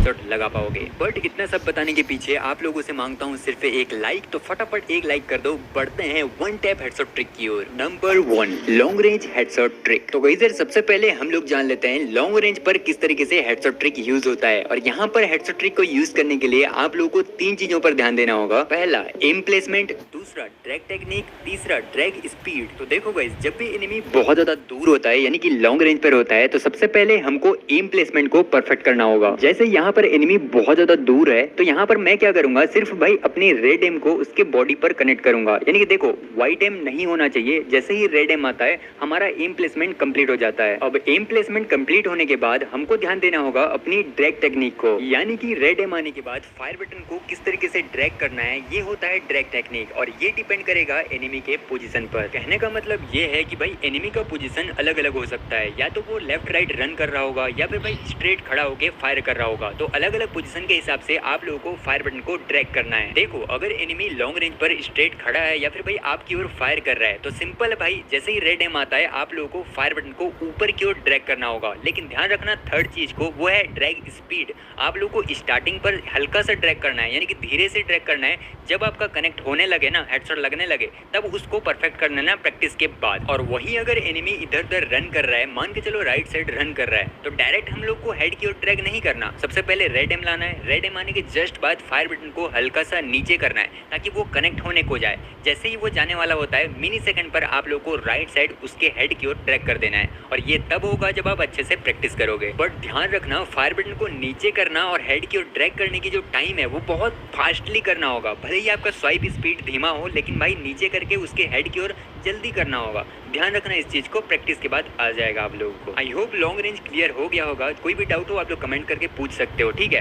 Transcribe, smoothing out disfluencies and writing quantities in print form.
Headshot लगा पाओगे। But इतना सब बताने के पीछे आप लोगों से मांगता हूँ सिर्फ एक लाइक, तो फटाफट एक लाइक कर दो। बढ़ते हैं वन टैप हेडशॉट ट्रिक की ओर। Number 1, long range headshot trick. तो गाइस सबसे पहले हम लोग जान लेते हैं लॉन्ग रेंज पर किस तरीके से हेडशॉट ट्रिक यूज होता है। और यहाँ पर हेडशॉट ट्रिक को यूज करने के लिए आप लोगों को 3 चीजों पर ध्यान देना होगा। पहला एम प्लेसमेंट, दूसरा ड्रैग टेक्निक, तीसरा ड्रैग स्पीड। तो देखो गाइस, जब भी एनिमी बहुत ज्यादा दूर होता है यानी कि लॉन्ग रेंज पर होता है, तो सबसे पहले हमको एम प्लेसमेंट को परफेक्ट करना होगा। जैसे यहाँ पर एनिमी बहुत ज्यादा दूर है, तो यहाँ पर मैं क्या करूंगा, सिर्फ भाई अपने रेड एम को उसके बॉडी पर कनेक्ट करूंगा। यानी कि देखो, व्हाइट एम नहीं होना चाहिए। जैसे ही रेड एम आता है हमारा एम प्लेसमेंट कंप्लीट हो जाता है। अब एम प्लेसमेंट कंप्लीट होने के बाद हमको ध्यान देना होगा अपनी ड्रैग टेक्निक को, यानी कि रेड एम आने के बाद फायर बटन को किस तरीके से ड्रैग करना है, ये होता है ड्रैग टेक्निक। और ये डिपेंड करेगा एनिमी के पोजीशन पर। कहने का मतलब ये है कि भाई एनिमी का पोजीशन अलग अलग हो सकता है, या तो वो लेफ्ट राइट रन कर रहा होगा या फिर भाई स्ट्रेट खड़ा होकर फायर कर रहा होगा। तो अलग अलग पोजीशन के हिसाब से आप लोगों को फायर बटन को ड्रैग करना है। देखो, अगर एनिमी लॉन्ग रेंज पर स्ट्रेट खड़ा है या फिर भाई आपकी ओर फायर कर रहा है, तो सिंपल है भाई, जैसे ही रेड एम आता है आप लोगों को फायर बटन को ऊपर की ओर ड्रैग करना होगा। लेकिन ध्यान रखना थर्ड चीज को, वो है ड्रैग स्पीड। आप लोगों को स्टार्टिंग पर हल्का सा ड्रैग करना है, यानी कि धीरे से ड्रैग करना है। जब आपका कनेक्ट होने लगे ना, हेडशॉट लगने लगे, तब उसको परफेक्ट करना ना प्रैक्टिस के बाद। और वही अगर एनिमी इधर उधर रन कर रहा है, मान के चलो राइट साइड रन कर रहा है, तो डायरेक्ट हम लोग को हेड की ओर ड्रैग नहीं करना। सबसे पहले रेड एम लाना है। रेड एम आने के जस्ट बाद फायर बटन को हल्का सा नीचे करना है ताकि वो कनेक्ट होने को जाए। जैसे ही वो जाने वाला होता है, मिनी सेकंड पर आप लोग को राइट साइड उसके हेड की ओर ड्रैग कर देना है। और ये तब होगा जब आप अच्छे से प्रैक्टिस करोगे। बट ध्यान रखना, फायर बटन को नीचे करना और हेड की ओर ड्रैग करने की जो टाइम है वो बहुत फास्टली करना होगा। भले ही आपका स्वाइप स्पीड धीमा हो, लेकिन भाई नीचे करके उसके हेड की ओर जल्दी करना होगा। ध्यान रखना, इस चीज को प्रैक्टिस के बाद आ जाएगा आप लोगों को। I hope long range clear हो गया होगा। कोई भी डाउट हो आप लोग कमेंट करके पूछ सकते हो, ठीक है।